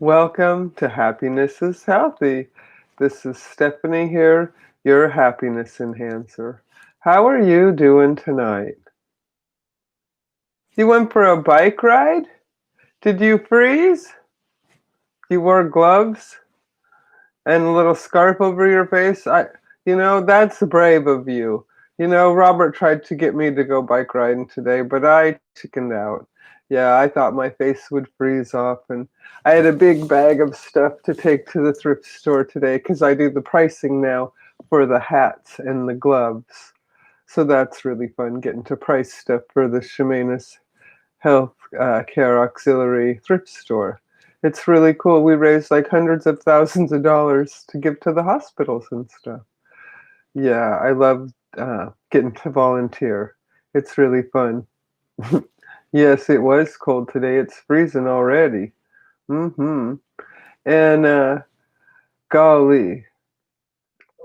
Welcome to Happiness is Healthy. This is Stephanie here, your happiness enhancer. How are you doing tonight? You went for a bike ride? Did you freeze? You wore gloves and a little scarf over your face? That's brave of you. Robert tried to get me to go bike riding today, but I chickened out. Yeah, I thought my face would freeze off, and I had a big bag of stuff to take to the thrift store today because I do the pricing now for the hats and the gloves. So that's really fun, getting to price stuff for the Shemanis Health Care Auxiliary thrift store. It's really cool. We raised like hundreds of thousands of dollars to give to the hospitals and stuff. Yeah, I love getting to volunteer. It's really fun. Yes, it was cold today. It's freezing already. Mm-hmm. And golly,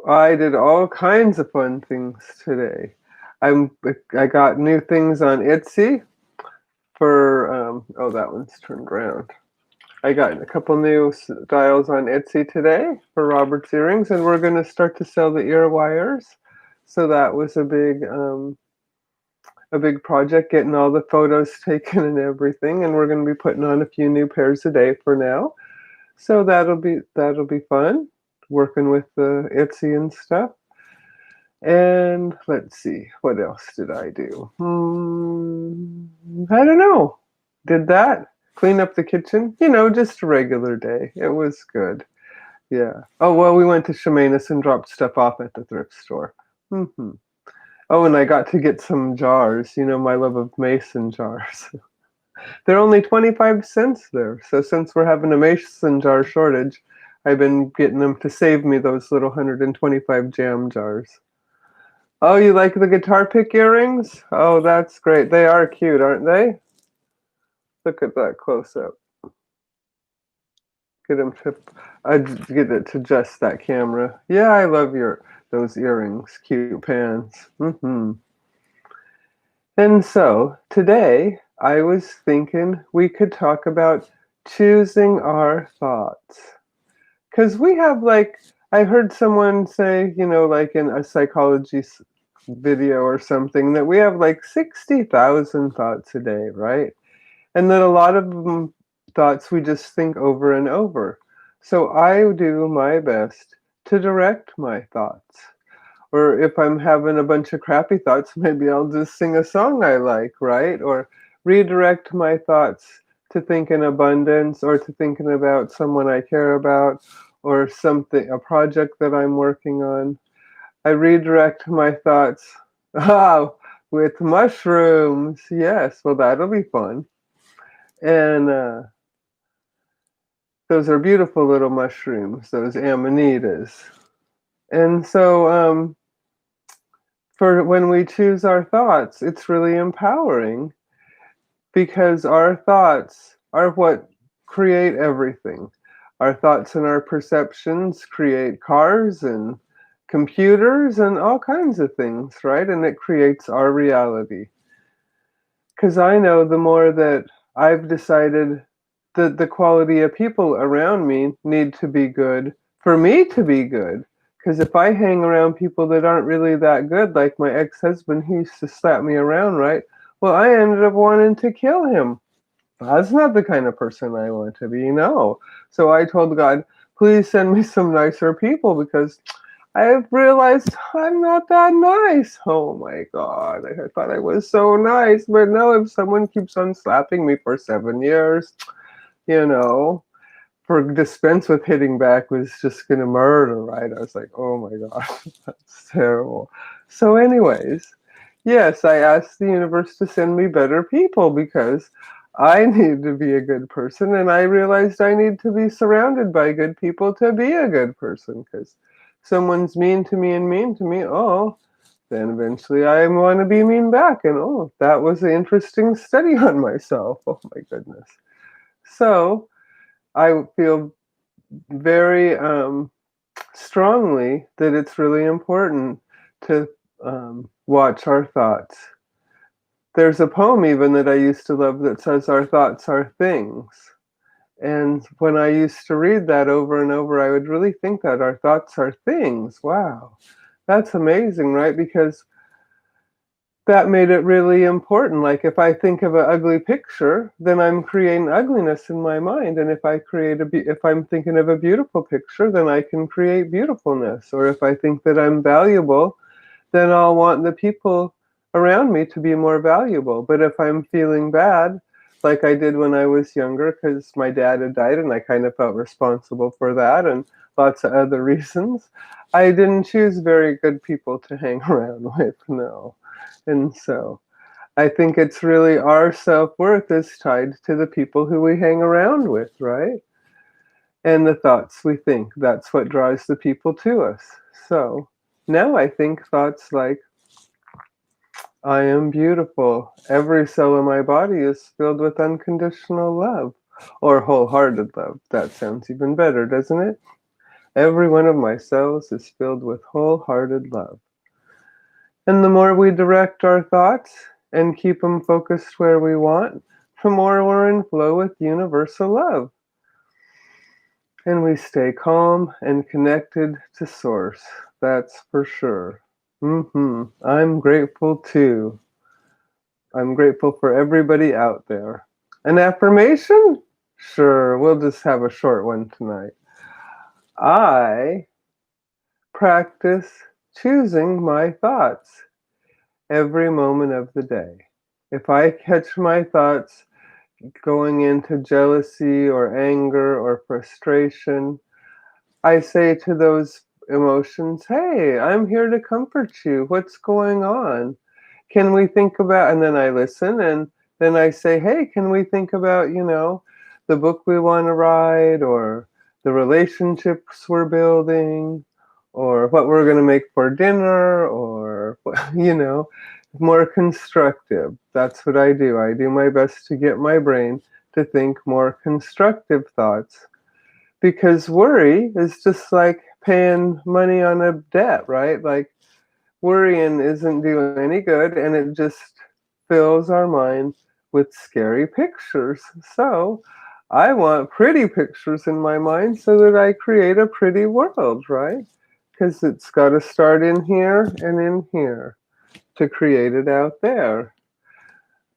I did all kinds of fun things today. I'm I got new things on Itsy for oh, that one's turned around. I got a couple new styles on Etsy today for Robert's earrings, and we're going to start to sell the ear wires. So that was a big project, getting all the photos taken and everything. And we're going to be putting on a few new pairs a day for now. So that'll be fun, working with the Etsy and stuff. And let's see, what else did I do? I don't know. Did that. Clean up the kitchen. Just a regular day. It was good. Yeah. Oh, well, we went to Shemanis and dropped stuff off at the thrift store. hmm Oh, and I got to get some jars. My love of mason jars. They're only 25 cents there. So since we're having a mason jar shortage, I've been getting them to save me those little 125 jam jars. Oh, you like the guitar pick earrings? Oh, that's great. They are cute, aren't they? Look at that close up. Get them to get it to just that camera. Yeah, I love those earrings. Cute pants. And so today I was thinking we could talk about choosing our thoughts. Because we have I heard someone say, like in a psychology video or something, that we have like 60,000 thoughts a day, right? And that a lot of them thoughts we just think over and over. So I do my best to direct my thoughts. Or if I'm having a bunch of crappy thoughts, maybe I'll just sing a song I like, right? Or redirect my thoughts to think in abundance, or to thinking about someone I care about, or something, a project that I'm working on. I redirect my thoughts with mushrooms. Yes, well, that'll be fun. And those are beautiful little mushrooms, those amanitas. And so for when we choose our thoughts, it's really empowering, because our thoughts are what create everything. Our thoughts and our perceptions create cars and computers and all kinds of things, right? And it creates our reality. Because I know the more that I've decided that the quality of people around me need to be good for me to be good. Because if I hang around people that aren't really that good, like my ex-husband, he used to slap me around, right? Well, I ended up wanting to kill him. That's not the kind of person I want to be, no. So I told God, please send me some nicer people, because I've realized I'm not that nice. Oh my God, I thought I was so nice, but no, if someone keeps on slapping me for 7 years, you know, for dispense with hitting back was just gonna murder, right? I was like, oh my God, that's terrible. So anyways, yes, I asked the universe to send me better people, because I need to be a good person, and I realized I need to be surrounded by good people to be a good person, because someone's mean to me and mean to me, oh, then eventually I want to be mean back. And oh, that was an interesting study on myself. Oh my goodness. So I feel very strongly that it's really important to watch our thoughts. There's a poem even that I used to love that says, our thoughts are things. And when I used to read that over and over, I would really think that our thoughts are things. Wow, that's amazing, right? Because that made it really important. Like if I think of an ugly picture, then I'm creating ugliness in my mind. And if I if I'm thinking of a beautiful picture, then I can create beautifulness. Or if I think that I'm valuable, then I'll want the people around me to be more valuable. But if I'm feeling bad, like I did when I was younger, because my dad had died and I kind of felt responsible for that and lots of other reasons, I didn't choose very good people to hang around with, no. And so I think it's really our self-worth is tied to the people who we hang around with, right? And the thoughts we think, that's what draws the people to us. So now I think thoughts like, I am beautiful. Every cell in my body is filled with unconditional love. Or wholehearted love. That sounds even better, doesn't it? Every one of my cells is filled with wholehearted love. And the more we direct our thoughts and keep them focused where we want, the more we're in flow with universal love. And we stay calm and connected to Source. That's for sure. I'm grateful too. I'm grateful for everybody out there. An affirmation? Sure, we'll just have a short one tonight. I practice choosing my thoughts every moment of the day. If I catch my thoughts going into jealousy or anger or frustration, I say to those emotions, hey, I'm here to comfort you. What's going on? Can we think about, and then I listen and then I say, hey, can we think about, the book we want to write or the relationships we're building or what we're going to make for dinner or, more constructive. That's what I do. I do my best to get my brain to think more constructive thoughts because worry is just like paying money on a debt, right? Like worrying isn't doing any good and it just fills our mind with scary pictures. So I want pretty pictures in my mind so that I create a pretty world, right? Because it's got to start in here and in here to create it out there.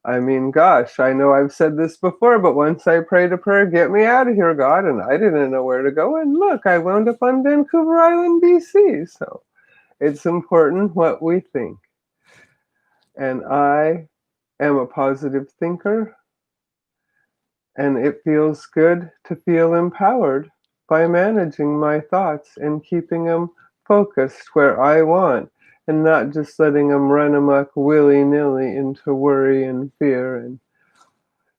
I mean, gosh, I know I've said this before, but once I prayed a prayer, get me out of here, God, and I didn't know where to go. And look, I wound up on Vancouver Island, BC. So it's important what we think. And I am a positive thinker, and it feels good to feel empowered by managing my thoughts and keeping them focused where I want and not just letting them run amok willy-nilly into worry and fear and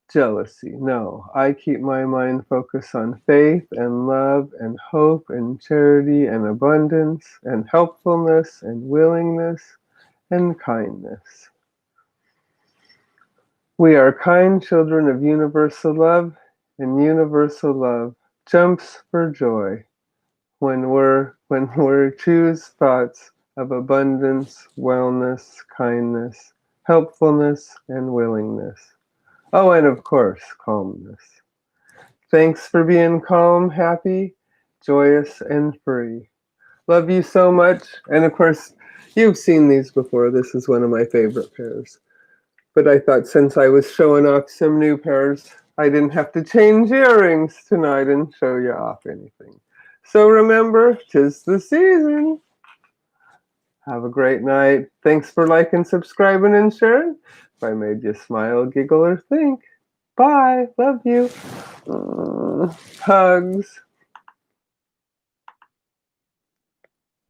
jealousy. No, I keep my mind focused on faith and love and hope and charity and abundance and helpfulness and willingness and kindness. We are kind children of universal love, and universal love jumps for joy when we choose thoughts of abundance, wellness, kindness, helpfulness, and willingness. Oh, and of course, calmness. Thanks for being calm, happy, joyous, and free. Love you so much. And of course, you've seen these before. This is one of my favorite pairs. But I thought since I was showing off some new pairs, I didn't have to change earrings tonight and show you off anything. So remember, 'tis the season. Have a great night. Thanks for liking, subscribing, and sharing. If I made you smile, giggle, or think. Bye. Love you. Hugs.